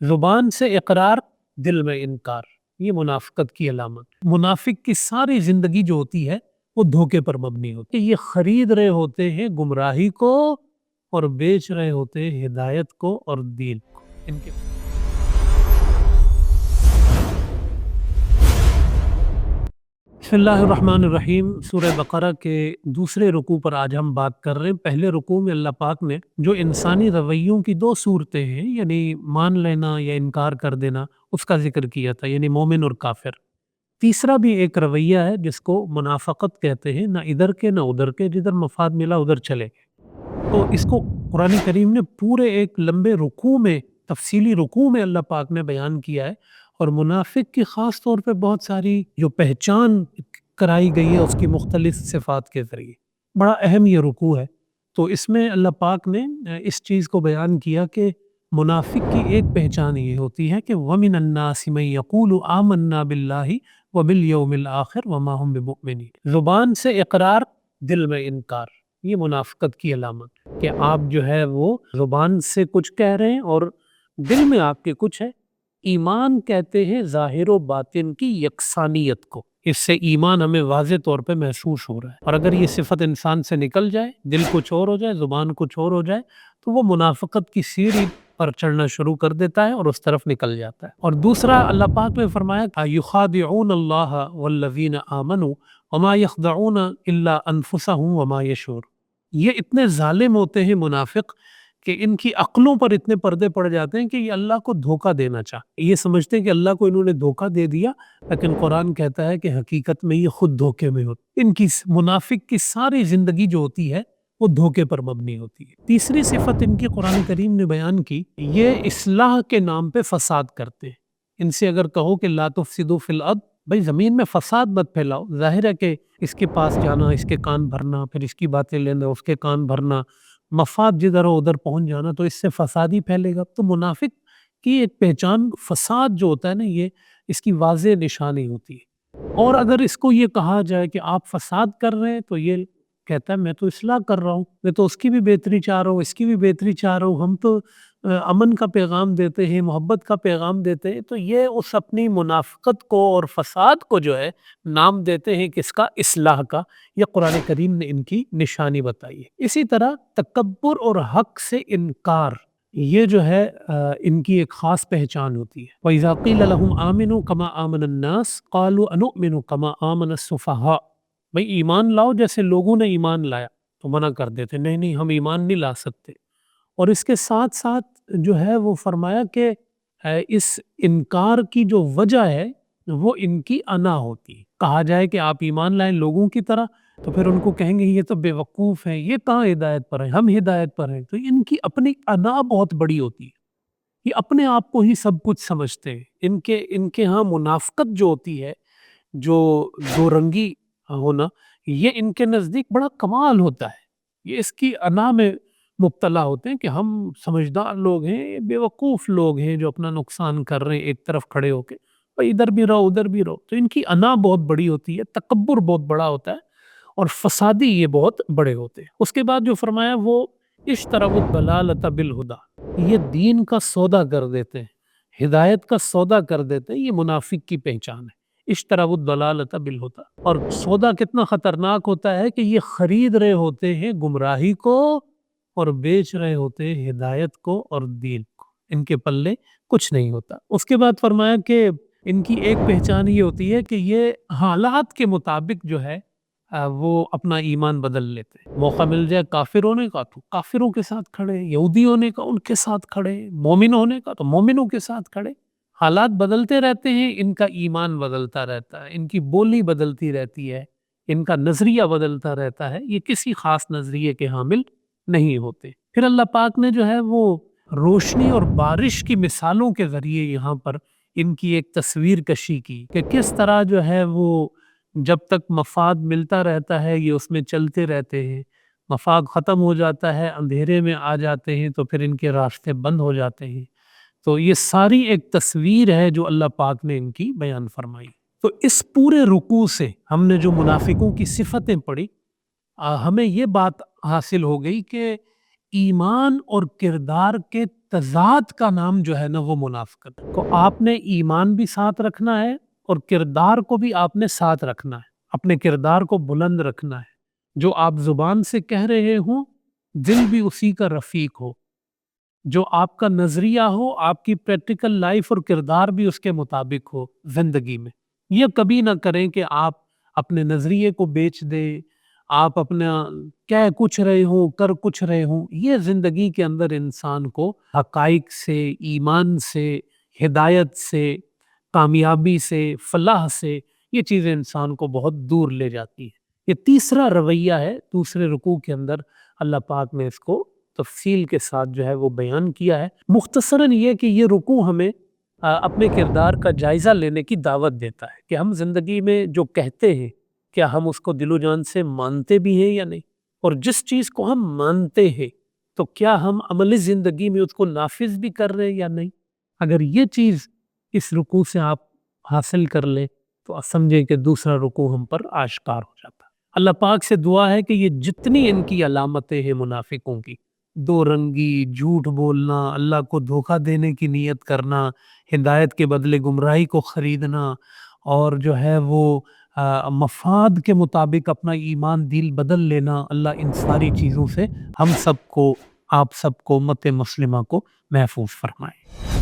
زبان سے اقرار، دل میں انکار، یہ منافقت کی علامت۔ منافق کی ساری زندگی جو ہوتی ہے وہ دھوکے پر مبنی ہوتی ہے۔ یہ خرید رہے ہوتے ہیں گمراہی کو اور بیچ رہے ہوتے ہیں ہدایت کو اور دین کو۔ ان کے بسم اللہ الرحمن الرحیم۔ سورہ بقرہ کے دوسرے رکوع پر آج ہم بات کر رہے ہیں۔ پہلے رکوع میں اللہ پاک نے جو انسانی رویوں کی دو صورتیں ہیں، یعنی مان لینا یا انکار کر دینا، اس کا ذکر کیا تھا، یعنی مومن اور کافر۔ تیسرا بھی ایک رویہ ہے جس کو منافقت کہتے ہیں، نہ ادھر کے نہ ادھر کے، جدھر مفاد ملا ادھر چلے گئے۔ تو اس کو قرآن کریم نے پورے ایک لمبے رکوع میں، تفصیلی رکوع میں اللہ پاک نے بیان کیا ہے، اور منافق کی خاص طور پہ بہت ساری جو پہچان کرائی گئی ہے اس کی مختلف صفات کے ذریعے۔ بڑا اہم یہ رکوع ہے۔ تو اس میں اللہ پاک نے اس چیز کو بیان کیا کہ منافق کی ایک پہچان یہ ہوتی ہے کہ وَمِنَ النَّاسِ مَن يَقُولُ آمَنَّا بِاللَّهِ وَبِالْيَوْمِ الْآخِرِ وَمَا هُمْ بِمُؤْمِنِينَ۔ زبان سے اقرار، دل میں انکار، یہ منافقت کی علامت کہ آپ جو ہے وہ زبان سے کچھ کہہ رہے ہیں اور دل میں آپ کے کچھ ہے۔ ایمان کہتے ہیں ظاہر و باطن کی یکسانیت کو۔ اس سے ایمان ہمیں واضح طور پہ محسوس ہو رہا ہے، اور اگر یہ صفت انسان سے نکل جائے، دل کچھ اور ہو جائے، زبان کچھ اور ہو جائے، تو وہ منافقت کی سیڑھی پر چڑھنا شروع کر دیتا ہے اور اس طرف نکل جاتا ہے۔ اور دوسرا اللہ پاک نے فرمایا یخادعون اللہ والذین آمنوا وما یخدعون الا انفسهم وما یشعرون۔ یہ اتنے ظالم ہوتے ہیں منافق کہ ان کی عقلوں پر اتنے پردے پڑ جاتے ہیں کہ یہ اللہ کو دھوکہ دینا چاہتے، یہ سمجھتے ہیں کہ اللہ کو انہوں نے دھوکہ دے دیا، لیکن قرآن کہتا ہے کہ حقیقت میں یہ خود دھوکے میں ہوتے۔ ان کی منافق کی ساری زندگی جو ہوتی ہے وہ دھوکے پر مبنی ہوتی ہے۔ تیسری صفت ان کی قرآن کریم نے بیان کی، یہ اصلاح کے نام پہ فساد کرتے ہیں۔ ان سے اگر کہو کہ لا تفسدوا فی الارض، بھئی زمین میں فساد مت پھیلاؤ، ظاہر ہے کہ اس کے پاس جانا، اس کے کان بھرنا، پھر اس کی باتیں لینا، اس کے کان بھرنا، مفاد جدھر ہو ادھر پہنچ جانا، تو اس سے فساد ہی پھیلے گا۔ تو منافق کی ایک پہچان فساد جو ہوتا ہے نا، یہ اس کی واضح نشانی ہوتی ہے۔ اور اگر اس کو یہ کہا جائے کہ آپ فساد کر رہے ہیں، تو یہ کہتا ہے میں تو اصلاح کر رہا ہوں، میں تو اس کی بھی بہتری چاہ رہا ہوں، اس کی بھی بہتری چاہ رہا ہوں، ہم تو امن کا پیغام دیتے ہیں، محبت کا پیغام دیتے ہیں۔ تو یہ اس اپنی منافقت کو اور فساد کو جو ہے نام دیتے ہیں کس کا؟ اصلاح کا۔ یہ قرآن کریم نے ان کی نشانی بتائی ہے۔ اسی طرح تکبر اور حق سے انکار، یہ جو ہے ان کی ایک خاص پہچان ہوتی ہے۔ وَإِذَا قِيلَ لَهُمْ آمِنُوا كَمَا آمَنَ النَّاسِ قَالُوا أَنُؤْمِنُ كَمَا آمَنَ السُّفَهَاءُ۔ بھئی ایمان لاؤ جیسے لوگوں نے ایمان لایا، تو منع کر دیتے، نہیں نہیں ہم ایمان نہیں لا سکتے۔ اور اس کے ساتھ ساتھ جو ہے وہ فرمایا کہ اس انکار کی جو وجہ ہے وہ ان کی انا ہوتی ہے۔ کہا جائے کہ آپ ایمان لائیں لوگوں کی طرح، تو پھر ان کو کہیں گے یہ تو بے وقوف ہیں، یہ کہاں ہدایت پر ہیں، ہم ہدایت پر ہیں۔ تو ان کی اپنی انا بہت بڑی ہوتی ہے، یہ اپنے آپ کو ہی سب کچھ سمجھتے ہیں۔ ان کے ہاں منافقت جو ہوتی ہے، جو دو رنگی ہونا، یہ ان کے نزدیک بڑا کمال ہوتا ہے۔ یہ اس کی انا میں مبتلا ہوتے ہیں کہ ہم سمجھدار لوگ ہیں، یہ بے وقوف لوگ ہیں جو اپنا نقصان کر رہے ہیں ایک طرف کھڑے ہو کے، ادھر بھی رہو ادھر بھی رہو۔ تو ان کی انا بہت بڑی ہوتی ہے، تکبر بہت بڑا ہوتا ہے، اور فسادی یہ بہت بڑے ہوتے ہیں۔ اس کے بعد جو فرمایا وہ اشتروا الضلالۃ بالہدی، یہ دین کا سودا کر دیتے ہیں، ہدایت کا سودا کر دیتے ہیں۔ یہ منافق کی پہچان ہے، اشتروا الضلالۃ بالہدی۔ اور سودا کتنا خطرناک ہوتا ہے کہ یہ خرید رہے ہوتے ہیں گمراہی کو اور بیچ رہے ہوتے ہیں ہدایت کو اور دین کو، ان کے پلے کچھ نہیں ہوتا۔ اس کے بعد فرمایا کہ ان کی ایک پہچان یہ ہوتی ہے کہ یہ حالات کے مطابق جو ہے وہ اپنا ایمان بدل لیتے ہیں۔ موقع مل جائے کافر ہونے کا تو کافروں کے ساتھ کھڑے، یہودی ہونے کا ان کے ساتھ کھڑے، مومن ہونے کا تو مومنوں کے ساتھ کھڑے۔ حالات بدلتے رہتے ہیں، ان کا ایمان بدلتا رہتا ہے، ان کی بولی بدلتی رہتی ہے، ان کا نظریہ بدلتا رہتا ہے، یہ کسی خاص نظریے کے حامل نہیں ہوتے۔ پھر اللہ پاک نے جو ہے وہ روشنی اور بارش کی مثالوں کے ذریعے یہاں پر ان کی ایک تصویر کشی کی کہ کس طرح جو ہے وہ جب تک مفاد ملتا رہتا ہے یہ اس میں چلتے رہتے ہیں، مفاد ختم ہو جاتا ہے، اندھیرے میں آ جاتے ہیں، تو پھر ان کے راستے بند ہو جاتے ہیں۔ تو یہ ساری ایک تصویر ہے جو اللہ پاک نے ان کی بیان فرمائی۔ تو اس پورے رکوع سے ہم نے جو منافقوں کی صفتیں پڑھی، ہمیں یہ بات حاصل ہو گئی کہ ایمان اور کردار کے تضاد کا نام جو ہے نا وہ منافقت ہے۔ تو آپ نے ایمان بھی ساتھ رکھنا ہے اور کردار کو بھی آپ نے ساتھ رکھنا ہے، اپنے کردار کو بلند رکھنا ہے۔ جو آپ زبان سے کہہ رہے ہوں دل بھی اسی کا رفیق ہو، جو آپ کا نظریہ ہو آپ کی پریکٹیکل لائف اور کردار بھی اس کے مطابق ہو زندگی میں۔ یہ کبھی نہ کریں کہ آپ اپنے نظریے کو بیچ دیں، آپ اپنا کہہ کچھ رہے ہوں کر کچھ رہے ہوں۔ یہ زندگی کے اندر انسان کو حقائق سے، ایمان سے، ہدایت سے، کامیابی سے، فلاح سے، یہ چیزیں انسان کو بہت دور لے جاتی ہیں۔ یہ تیسرا رویہ ہے دوسرے رکوع کے اندر، اللہ پاک نے اس کو تفصیل کے ساتھ جو ہے وہ بیان کیا ہے۔ مختصراً یہ کہ یہ رکوع ہمیں اپنے کردار کا جائزہ لینے کی دعوت دیتا ہے کہ ہم زندگی میں جو کہتے ہیں کیا ہم اس کو دل و جان سے مانتے بھی ہیں یا نہیں، اور جس چیز کو ہم مانتے ہیں تو کیا ہم عملی زندگی میں اس کو نافذ بھی کر رہے ہیں یا نہیں۔ اگر یہ چیز اس رکوع سے آپ حاصل کر لیں تو سمجھیں کہ دوسرا رکوع ہم پر آشکار ہو جاتا ہے۔ اللہ پاک سے دعا ہے کہ یہ جتنی ان کی علامتیں ہیں منافقوں کی، دو رنگی، جھوٹ بولنا، اللہ کو دھوکہ دینے کی نیت کرنا، ہدایت کے بدلے گمراہی کو خریدنا، اور جو ہے وہ مفاد کے مطابق اپنا ایمان دل بدل لینا، اللہ ان ساری چیزوں سے ہم سب کو، آپ سب کو، امت مسلمہ کو محفوظ فرمائے۔